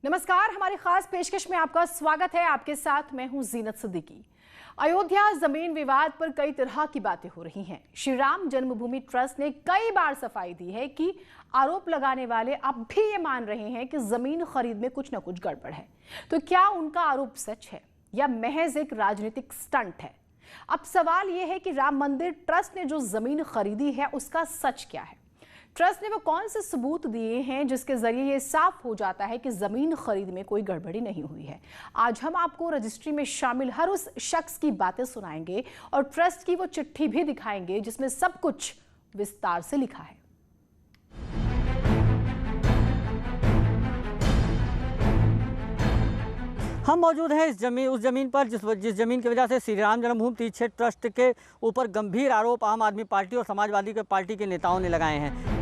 नमस्कार, हमारी खास पेशकश में आपका स्वागत है। आपके साथ मैं हूं जीनत सिद्दीकी। अयोध्या जमीन विवाद पर कई तरह की बातें हो रही हैं। श्री राम जन्मभूमि ट्रस्ट ने कई बार सफाई दी है कि आरोप लगाने वाले अब भी ये मान रहे हैं कि जमीन खरीद में कुछ न कुछ गड़बड़ है। तो क्या उनका आरोप सच है या महज एक राजनीतिक स्टंट है? अब सवाल यह है कि राम मंदिर ट्रस्ट ने जो जमीन खरीदी है उसका सच क्या है? ट्रस्ट ने वो कौन से सबूत दिए हैं जिसके जरिए ये साफ हो जाता है कि जमीन खरीद में कोई गड़बड़ी नहीं हुई है? आज हम आपको रजिस्ट्री में शामिल हर उस शख्स की बातें सुनाएंगे और ट्रस्ट की वो चिट्ठी भी दिखाएंगे जिसमें सब कुछ विस्तार से लिखा है। हम मौजूद हैं उस जमीन पर जिस जमीन की वजह से श्री राम जन्मभूमि तीर्थ क्षेत्र ट्रस्ट के ऊपर गंभीर आरोप आम आदमी पार्टी और समाजवादी पार्टी के नेताओं ने लगाए हैं।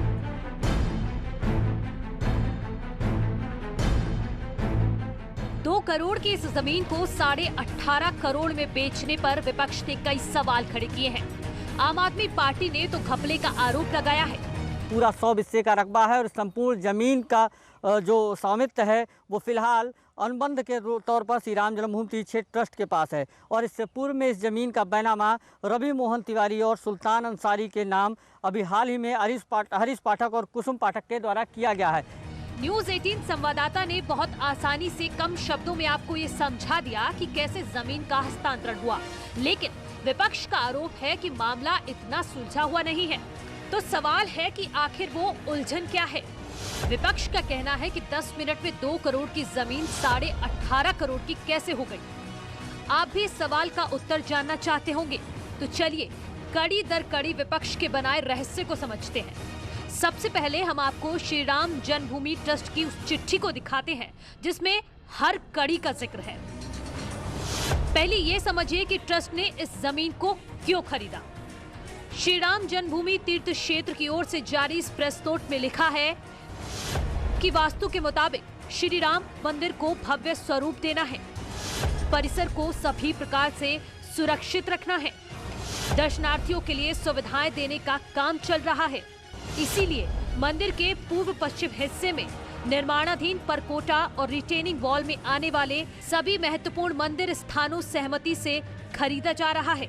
2 करोड़ की इस जमीन को 18.5 करोड़ में बेचने पर विपक्ष ने कई सवाल खड़े किए हैं। आम आदमी पार्टी ने तो घपले का आरोप लगाया है। पूरा 100 हिस्से का रकबा है और संपूर्ण जमीन का जो स्वामित्व है वो फिलहाल अनुबंध के तौर पर श्री राम जन्मभूमि तीर्थ क्षेत्र ट्रस्ट के पास है। और इससे पूर्व में इस जमीन का बैनामा रवि मोहन तिवारी और सुल्तान अंसारी के नाम अभी हाल ही में हरीश पाठक और कुसुम पाठक के द्वारा किया गया है। न्यूज़ 18 संवाददाता ने बहुत आसानी से कम शब्दों में आपको ये समझा दिया कि कैसे जमीन का हस्तांतरण हुआ, लेकिन विपक्ष का आरोप है कि मामला इतना सुलझा हुआ नहीं है। तो सवाल है कि आखिर वो उलझन क्या है? विपक्ष का कहना है कि 10 मिनट में 2 करोड़ की जमीन 18.5 करोड़ की कैसे हो गई। आप भी इस सवाल का उत्तर जानना चाहते होंगे, तो चलिए कड़ी दर कड़ी विपक्ष के बनाए रहस्य को समझते हैं। सबसे पहले हम आपको श्री राम जन्मभूमि ट्रस्ट की उस चिट्ठी को दिखाते हैं जिसमें हर कड़ी का जिक्र है। पहले ये समझिए कि ट्रस्ट ने इस जमीन को क्यों खरीदा। श्री राम जन्मभूमि तीर्थ क्षेत्र की ओर से जारी इस प्रेस नोट में लिखा है कि वास्तु के मुताबिक श्री राम मंदिर को भव्य स्वरूप देना है, परिसर को सभी प्रकार से सुरक्षित रखना है, दर्शनार्थियों के लिए सुविधाएं देने का काम चल रहा है। इसीलिए मंदिर के पूर्व पश्चिम हिस्से में निर्माणाधीन परकोटा और रिटेनिंग वॉल में आने वाले सभी महत्वपूर्ण मंदिर स्थानों सहमति से खरीदा जा रहा है।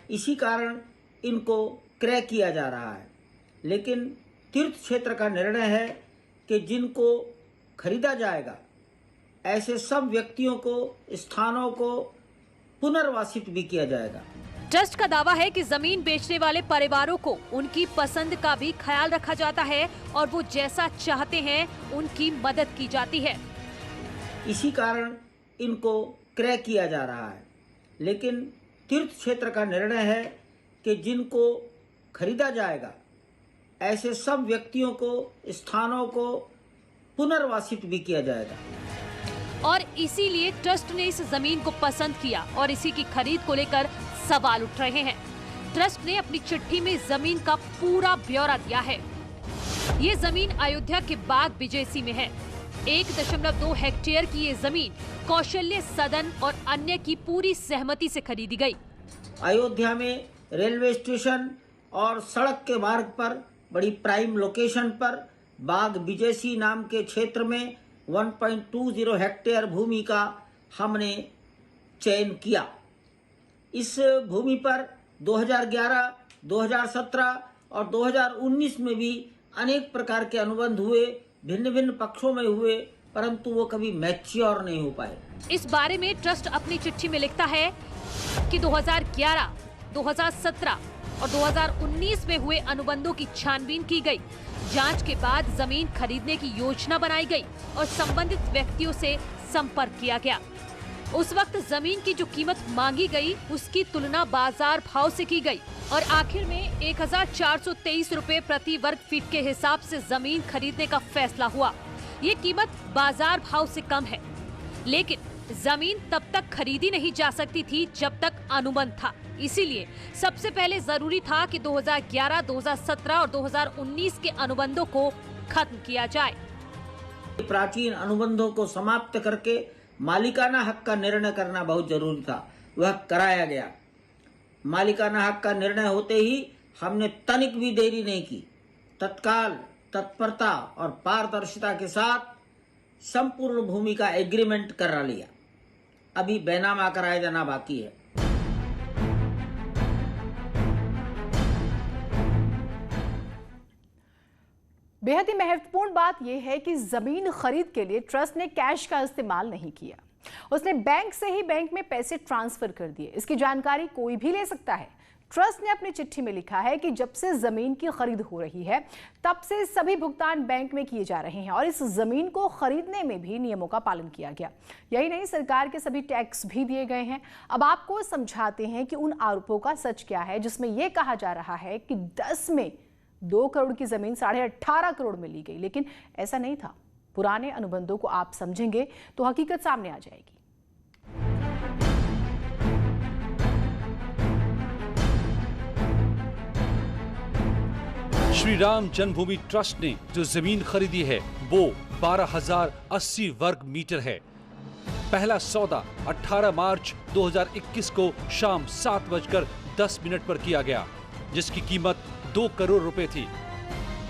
इसी कारण इनको क्रय किया जा रहा है, लेकिन तीर्थ क्षेत्र का निर्णय है कि जिनको खरीदा जाएगा ऐसे सब व्यक्तियों को, स्थानों को पुनर्वासित भी किया जाएगा। ट्रस्ट का दावा है कि जमीन बेचने वाले परिवारों को उनकी पसंद का भी ख्याल रखा जाता है और वो जैसा चाहते हैं उनकी मदद की जाती है। इसी कारण इनको क्रय किया जा रहा है, लेकिन तीर्थ क्षेत्र का निर्णय है कि जिनको खरीदा जाएगा ऐसे सब व्यक्तियों को, स्थानों को पुनर्वासित भी किया जाएगा। और इसीलिए ट्रस्ट ने इस जमीन को पसंद किया और इसी की खरीद को लेकर सवाल उठ रहे हैं। ट्रस्ट ने अपनी चिट्ठी में जमीन का पूरा ब्यौरा दिया है। ये जमीन अयोध्या के बाग बिजेसी में है। 1.2 हेक्टेयर की ये जमीन कौशल्य सदन और अन्य की पूरी सहमति से खरीदी गई। अयोध्या में रेलवे स्टेशन और सड़क के मार्ग पर बड़ी प्राइम लोकेशन पर बाग बिजेसी नाम के क्षेत्र में 1.20 हेक्टेयर भूमि का हमने चयन किया। इस भूमि पर 2011, 2017 और 2019 में भी अनेक प्रकार के अनुबंध हुए, भिन्न भिन्न पक्षों में हुए, परंतु वो कभी मैच्योर नहीं हो पाए। इस बारे में ट्रस्ट अपनी चिट्ठी में लिखता है कि 2011, 2017 और 2019 में हुए अनुबंधों की छानबीन की गई। जांच के बाद जमीन खरीदने की योजना बनाई गई और संबंधित व्यक्तियों से संपर्क किया गया। उस वक्त जमीन की जो कीमत मांगी गई उसकी तुलना बाजार भाव से की गई और आखिर में 1423 रुपए प्रति वर्ग फीट के हिसाब से जमीन खरीदने का फैसला हुआ। ये कीमत बाजार भाव से कम है, लेकिन जमीन तब तक खरीदी नहीं जा सकती थी जब तक अनुबंध था। इसीलिए सबसे पहले जरूरी था कि 2011, 2017 और 2019 के अनुबंधों को खत्म किया जाए। प्राचीन अनुबंधों को समाप्त करके मालिकाना हक का निर्णय करना बहुत जरूरी था। वह कराया गया। मालिकाना हक का निर्णय होते ही हमने तनिक भी देरी नहीं की। तत्काल तत्परता और पारदर्शिता के साथ संपूर्ण भूमि का एग्रीमेंट करा लिया। अभी बैनामा कराया जाना बाकी है। बेहद ही महत्वपूर्ण बात यह है कि जमीन खरीद के लिए ट्रस्ट ने कैश का इस्तेमाल नहीं किया। उसने बैंक से ही बैंक में पैसे ट्रांसफर कर दिए। इसकी जानकारी कोई भी ले सकता है। ट्रस्ट ने अपनी चिट्ठी में लिखा है कि जब से जमीन की खरीद हो रही है तब से सभी भुगतान बैंक में किए जा रहे हैं और इस जमीन को खरीदने में भी नियमों का पालन किया गया। यही नहीं, सरकार के सभी टैक्स भी दिए गए हैं। अब आपको समझाते हैं कि उन आरोपों का सच क्या है जिसमें यह कहा जा रहा है कि 10 में 2 करोड़ की जमीन 18.5 करोड़ में ली गई, लेकिन ऐसा नहीं था। पुराने अनुबंधों को आप समझेंगे तो हकीकत सामने आ जाएगी। श्री राम जन्मभूमि ट्रस्ट ने जो जमीन खरीदी है वो 12,080 वर्ग मीटर है। पहला सौदा 18 मार्च 2021 को शाम 7:10 पर किया गया, जिसकी कीमत 2 करोड़ रुपए थी।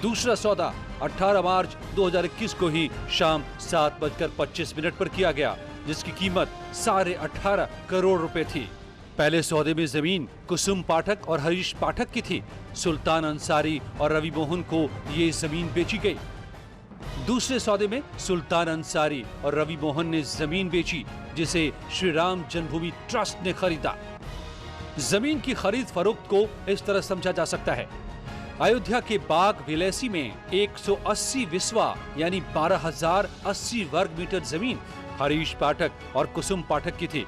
दूसरा सौदा 18 मार्च 2021 को ही शाम 7:25 पर किया गया, जिसकी कीमत 18.5 करोड़ रुपए थी। पहले सौदे में जमीन कुसुम पाठक और हरीश पाठक की थी। सुल्तान अंसारी और रवि मोहन को ये जमीन बेची गई। दूसरे सौदे में सुल्तान अंसारी और रवि मोहन ने जमीन बेची, जिसे श्री राम जन्मभूमि ट्रस्ट ने खरीदा। जमीन की खरीद फरोख्त को इस तरह समझा जा सकता है। अयोध्या के बाग विलेसी में 180 विस्वा यानी 12,080 वर्ग मीटर जमीन हरीश पाठक और कुसुम पाठक की थी।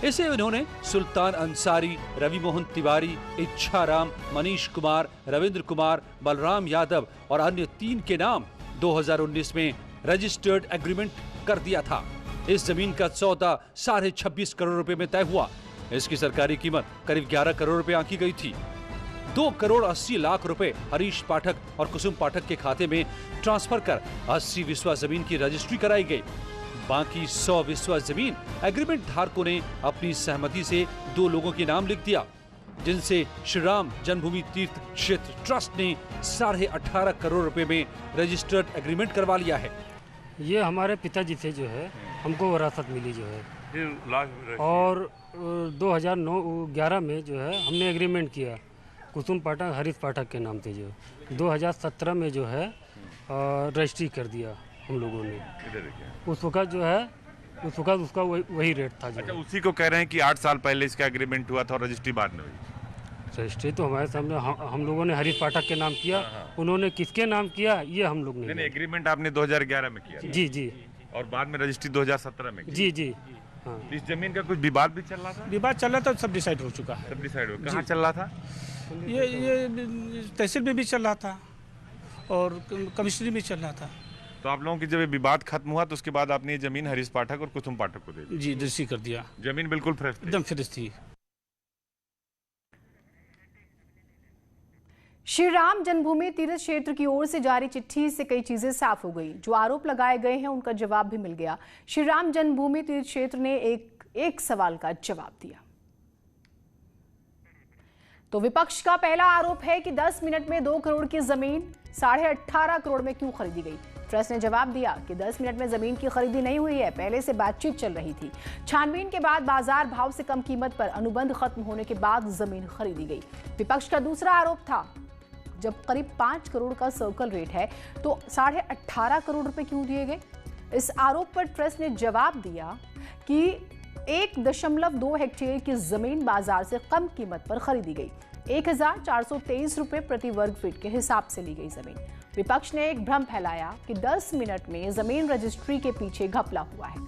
इसे उन्होंने सुल्तान अंसारी, रवि मोहन तिवारी, इच्छाराम, मनीष कुमार, रविंद्र कुमार, बलराम यादव और अन्य 3 के नाम 2019 में रजिस्टर्ड एग्रीमेंट कर दिया था। इस जमीन का सौदा 26.5 करोड़ रुपए में तय हुआ। इसकी सरकारी कीमत करीब 11 करोड़ रुपए आंकी गई थी। 2 करोड़ 80 लाख रुपए हरीश पाठक और कुसुम पाठक के खाते में ट्रांसफर कर 80 विस्वा जमीन की रजिस्ट्री कराई गई। बाकी 100 विस्वा जमीन एग्रीमेंट धारकों ने अपनी सहमति से 2 लोगों के नाम लिख दिया, जिनसे श्री राम जन्मभूमि तीर्थ क्षेत्र ट्रस्ट ने 18.5 करोड़ रुपए में रजिस्टर्ड एग्रीमेंट करवा लिया है। ये हमारे पिताजी से जो है हमको विरासत मिली जो है, और 2009-11 में जो है हमने एग्रीमेंट किया कुसुम पाठक हरीश पाठक के नाम से। जो 2017 में जो है रजिस्ट्री कर दिया हम लोगों ने। उस वक्त जो है उसका वही रेट था। अच्छा, उसी को कह रहे हैं कि 8 साल पहले इसका एग्रीमेंट हुआ था और रजिस्ट्री बाद में हुई। रजिस्ट्री तो हमारे सामने हम लोगों ने हरीश पाठक के नाम किया। उन्होंने किसके नाम किया ये हम लोग नहीं। एग्रीमेंट आपने 2011 में किया? जी जी। और बाद में रजिस्ट्री 2017 में की? जी जी। हाँ। इस जमीन का कुछ विवाद भी चल रहा था? विवाद चल रहा था, सब डिसाइड हो चुका है। सब डिसाइड हो कहाँ चल रहा था? ये तहसील में भी चल रहा था और कमिश्नरी में चल रहा था। तो आप लोगों की जब विवाद खत्म हुआ तो उसके बाद आपने ये जमीन हरीश पाठक और कुसुम पाठक को दे दी? जी, रजिस्ट्री कर दिया। जमीन बिल्कुल फ्रेश थी? एकदम फ्रेश थी। श्री राम जन्मभूमि तीर्थ क्षेत्र की ओर से जारी चिट्ठी से कई चीजें साफ हो गई। जो आरोप लगाए गए हैं उनका जवाब भी मिल गया। श्री राम जन्मभूमि तीर्थ क्षेत्र ने एक सवाल का जवाब दिया। तो विपक्ष का पहला आरोप है कि 10 मिनट में 2 करोड़ की जमीन 18.5 करोड़ में क्यों खरीदी गई। ट्रस्ट ने जवाब दिया कि 10 मिनट में जमीन की खरीदी नहीं हुई है, पहले से बातचीत चल रही थी। छानबीन के बाद बाजार भाव से कम कीमत पर अनुबंध खत्म होने के बाद जमीन खरीदी गई। विपक्ष का दूसरा आरोप था, जब करीब 5 करोड़ का सर्कल रेट है तो 18.5 करोड़ रुपए क्यों दिए गए। इस आरोप पर ट्रस्ट ने जवाब दिया कि 1.2 हेक्टेयर की जमीन बाजार से कम कीमत पर खरीदी गई। 1,423 रुपए प्रति वर्ग फीट के हिसाब से ली गई जमीन। विपक्ष ने एक भ्रम फैलाया कि 10 मिनट में जमीन रजिस्ट्री के पीछे घपला हुआ है।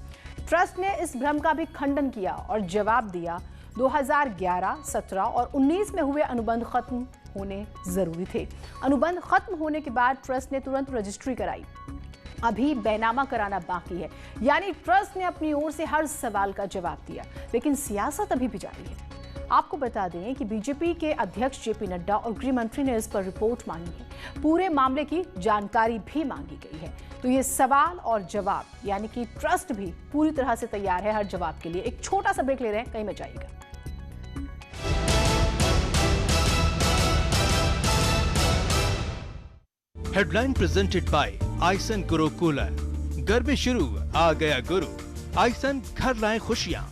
ट्रस्ट ने इस भ्रम का भी खंडन किया और जवाब दिया 2011, 17 और 19 में हुए अनुबंध खत्म होने जरूरी थे। अनुबंध खत्म होने के बाद ट्रस्ट ने तुरंत रजिस्ट्री कराई। अभी बैनामा कराना बाकी है। यानी ट्रस्ट ने अपनी ओर से हर सवाल का जवाब दिया, लेकिन सियासत अभी भी जारी है। आपको बता दें कि बीजेपी के अध्यक्ष जेपी नड्डा और गृह मंत्री ने इस पर रिपोर्ट मांगी है। पूरे मामले की जानकारी भी मांगी गई है। तो ये सवाल और जवाब, यानी कि ट्रस्ट भी पूरी तरह से तैयार है हर जवाब के लिए। एक छोटा सा ब्रेक ले रहे हैं, कहीं मत जाइएगा। Headline presented by Ison Guru Cooler. घर में शुरू आ गया गुरु, आइसन घर लाए खुशियाँ।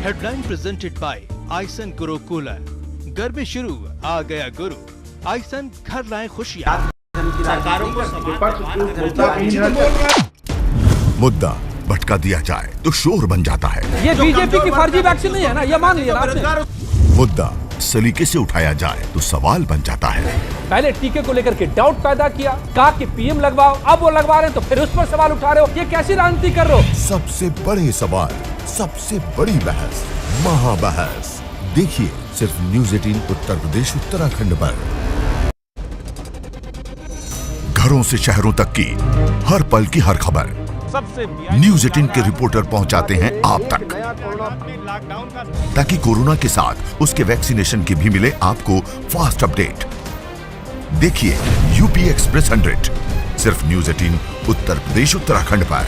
हेडलाइन प्रेजेंटेड बाय आइसन गुरु कूलर। घर में शुरू आ गया गुरु, आइसन घर लाए खुशियाँ। मुद्दा भटका दिया जाए तो शोर बन जाता है। ये बीजेपी की फर्जी वैक्सीन नहीं है ना, ये मान लिया आपने। मुद्दा सलीके से उठाया जाए तो सवाल बन जाता है। पहले टीके को लेकर के डाउट पैदा किया, कहा कि पीएम लगवाओ, अब वो लगवा रहे हैं तो फिर उस पर सवाल उठा रहे हो, ये कैसी राजनीति कर रहे हो? सबसे बड़े सवाल, सबसे बड़ी बहस, महाबहस देखिए सिर्फ न्यूज़ 18 उत्तर प्रदेश उत्तराखंड पर। घरों से शहरों तक की हर पल की हर खबर न्यूज़ 18 के रिपोर्टर पहुंचाते हैं आप तक, ताकि कोरोना के साथ उसके वैक्सीनेशन की भी मिले आपको फास्ट अपडेट। देखिए यूपी एक्सप्रेस 100 सिर्फ न्यूज़ 18 उत्तर प्रदेश उत्तराखंड पर।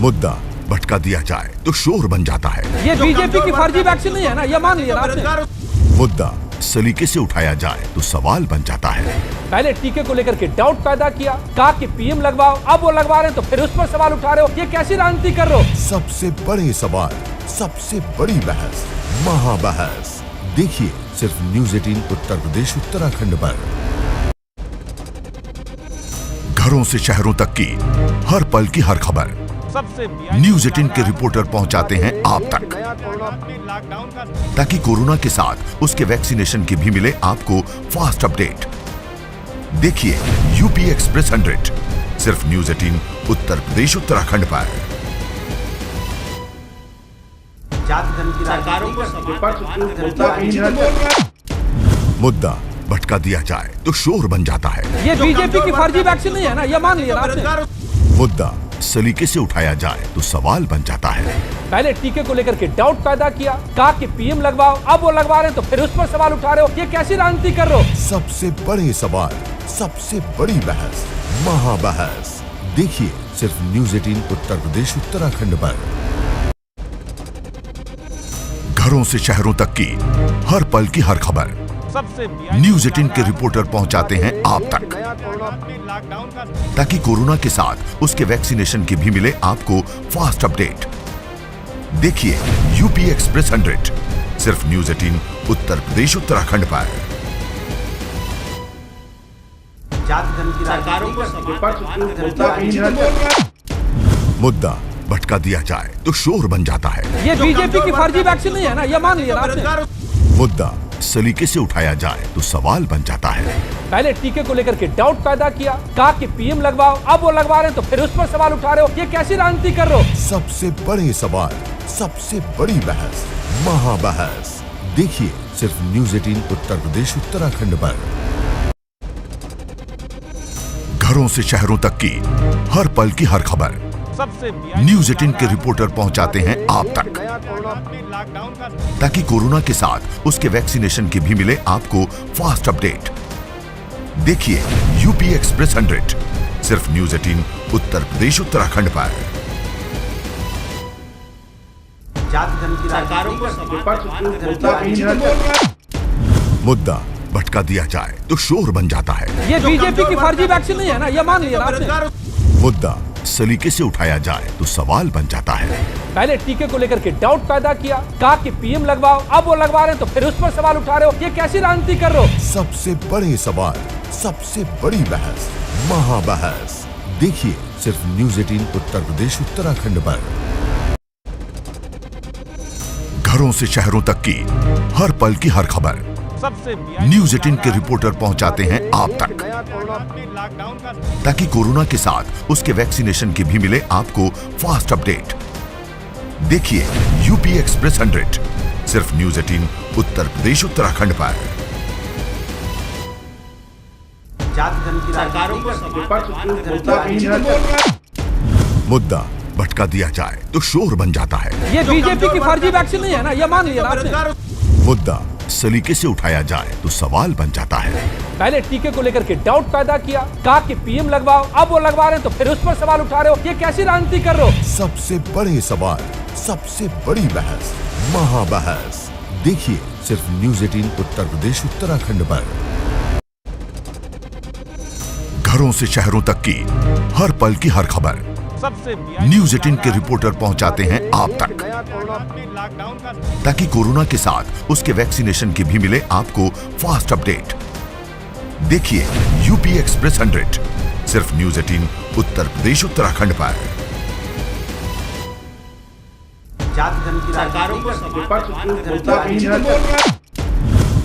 मुद्दा भटका दिया जाए तो शोर बन जाता है। ये बीजेपी की फर्जी वैक्सीन नहीं है ना, ये मान लिया आपने। मुद्दा सलीके से उठाया जाए तो सवाल बन जाता है। पहले टीके को लेकर के डाउट पैदा किया, कहा कि पीएम लगवाओ, अब वो लगवा रहे हैं तो फिर उस पर सवाल उठा रहे हो, ये कैसी राजनीति कर रहे हो? सबसे बड़े सवाल, सबसे बड़ी बहस, महाबहस देखिए सिर्फ न्यूज़ 18 उत्तर प्रदेश उत्तराखंड पर। घरों से शहरों तक की हर पल की हर खबर न्यूज़ 18 के रिपोर्टर पहुंचाते हैं आप तक, ताकि कोरोना के साथ उसके वैक्सीनेशन की भी मिले आपको फास्ट अपडेट। देखिए यूपी एक्सप्रेस 100 सिर्फ न्यूज़ 18 उत्तर प्रदेश उत्तराखंड पर। मुद्दा भटका दिया जाए तो शोर बन जाता है। ये बीजेपी की फर्जी वैक्सीन नहीं है ना, ये मान लिया आपने। मुद्दा सलीके से उठाया जाए तो सवाल बन जाता है। पहले टीके को लेकर के डाउट पैदा किया, कहा कि पीएम लगवाओ, अब वो लगवा रहे हैं तो फिर उस पर सवाल उठा रहे हो, ये कैसी राजनीति कर रहे हो? सबसे बड़े सवाल, सबसे बड़ी बहस, महाबहस देखिए सिर्फ न्यूज़ 18 उत्तर प्रदेश उत्तराखंड पर। घरों से शहरों तक की हर पल की हर खबर न्यूज़ 18 के रिपोर्टर पहुंचाते हैं आप तक, ताकि कोरोना के साथ उसके वैक्सीनेशन की भी मिले आपको फास्ट अपडेट। देखिए यूपी एक्सप्रेस 100 सिर्फ न्यूज़ 18 उत्तर प्रदेश उत्तराखंड पर। मुद्दा भटका दिया जाए तो शोर बन जाता है। ये बीजेपी की फर्जी वैक्सीन नहीं है ना, ये मान लिया आपने। मुद्दा सलीके से उठाया जाए तो सवाल बन जाता है। पहले टीके को लेकर के डाउट पैदा किया, कहा कि पीएम लगवाओ, अब वो लगवा रहे हैं तो फिर उस पर सवाल उठा रहे हो, ये कैसी राजनीति कर रहे हो? सबसे बड़े सवाल, सबसे बड़ी बहस, महाबहस देखिए सिर्फ न्यूज़ 18 उत्तर प्रदेश उत्तराखंड पर। घरों से शहरों तक की हर पल की हर खबर न्यूज़ 18 के रिपोर्टर पहुंचाते हैं आप तक, ताकि कोरोना के साथ उसके वैक्सीनेशन की भी मिले आपको फास्ट अपडेट। देखिए यूपी एक्सप्रेस 100 सिर्फ न्यूज़ 18 उत्तर प्रदेश उत्तराखंड पर। मुद्दा भटका दिया जाए तो शोर बन जाता है। ये बीजेपी की फर्जी वैक्सीन नहीं है ना, ये मान लिया आपने। मुद्दा सलीके से उठाया जाए तो सवाल बन जाता है। पहले टीके को लेकर के डाउट पैदा किया, कहा कि पीएम लगवाओ, अब वो लगवा रहे हैं तो फिर उस पर सवाल उठा रहे हो, ये कैसी राजनीति कर रहे हो? सबसे बड़े सवाल, सबसे बड़ी बहस, महाबहस देखिए सिर्फ न्यूज़ 18 उत्तर प्रदेश उत्तराखंड पर। घरों से शहरों तक की हर पल की हर खबर न्यूज़ 18 के रिपोर्टर पहुंचाते हैं आप तक, ताकि कोरोना के साथ उसके वैक्सीनेशन की भी मिले आपको फास्ट अपडेट। देखिए यूपी एक्सप्रेस 100 सिर्फ न्यूज़ 18 उत्तर प्रदेश उत्तराखंड पर। मुद्दा भटका दिया जाए तो शोर बन जाता है। ये बीजेपी की फर्जी वैक्सीन नहीं है ना, ये मान लिया आपने। मुद्दा सलीके से उठाया जाए तो सवाल बन जाता है। पहले टीके को लेकर के डाउट पैदा किया, कहा कि पीएम लगवाओ, अब वो लगवा रहे हैं तो फिर उस पर सवाल उठा रहे हो, ये कैसी राजनीति कर रहे हो? सबसे बड़े सवाल, सबसे बड़ी बहस, महाबहस देखिए सिर्फ न्यूज़ 18 उत्तर प्रदेश उत्तराखंड पर। घरों से शहरों तक की हर पल की हर खबर न्यूज़ 18 के रिपोर्टर पहुंचाते हैं आप तक, ताकि कोरोना के साथ उसके वैक्सीनेशन की भी मिले आपको फास्ट अपडेट। देखिए यूपी एक्सप्रेस 100 सिर्फ न्यूज़ 18 उत्तर प्रदेश उत्तराखंड पर।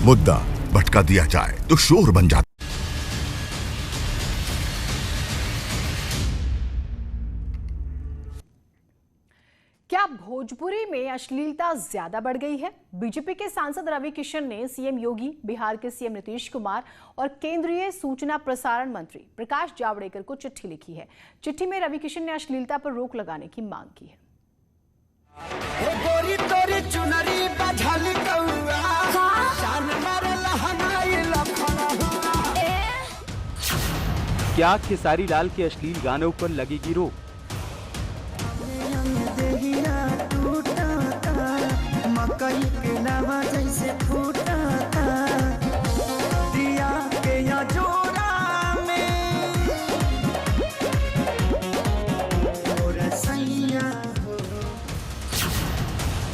मुद्दा भटका दिया जाए तो शोर बन जाता। क्या भोजपुरी में अश्लीलता ज्यादा बढ़ गई है? बीजेपी के सांसद रवि किशन ने सीएम योगी, बिहार के सीएम नीतीश कुमार और केंद्रीय सूचना प्रसारण मंत्री प्रकाश जावड़ेकर को चिट्ठी लिखी है। चिट्ठी में रवि किशन ने अश्लीलता पर रोक लगाने की मांग की है। क्या खेसारी लाल के अश्लील गानों पर लगेगी रोक?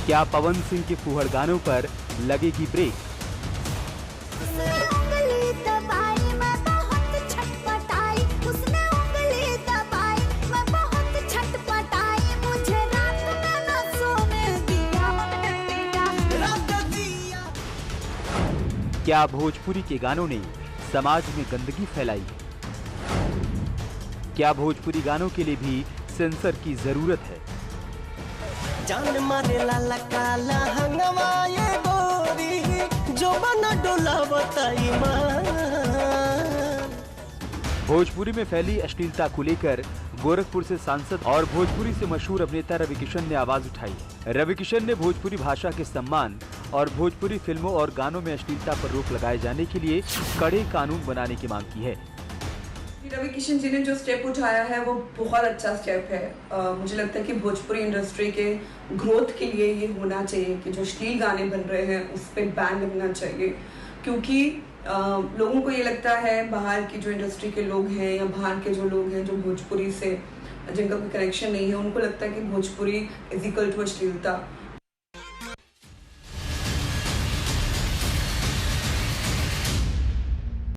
क्या पवन सिंह के फूहड़ गानों पर लगेगी ब्रेक? क्या भोजपुरी के गानों ने समाज में गंदगी फैलाई? क्या भोजपुरी गानों के लिए भी सेंसर की जरूरत है? जान मारे लाला काला हंगमा ये गोरी जो बना डोला बताई भोजपुरी में फैली अश्लीलता को लेकर गोरखपुर से सांसद और भोजपुरी से मशहूर अभिनेता रवि किशन ने आवाज उठाई। रवि किशन ने भोजपुरी भाषा के सम्मान और भोजपुरी फिल्मों और गानों में अश्लीलता पर रोक लगाए जाने के लिए कड़े कानून बनाने की मांग की है। रवि किशन जी ने जो स्टेप उठाया है वो बहुत अच्छा स्टेप है। मुझे लगता है कि भोजपुरी इंडस्ट्री के ग्रोथ के लिए ये होना चाहिए कि जो अश्लील गाने बन रहे हैं उस पर बैन लगना चाहिए, क्योंकि लोगों को ये लगता है, बाहर की जो इंडस्ट्री के लोग हैं या बाहर के जो लोग हैं जो भोजपुरी से जिनका कोई कनेक्शन नहीं है, उनको लगता है कि भोजपुरी इज इक्वल टू अश्लीलता।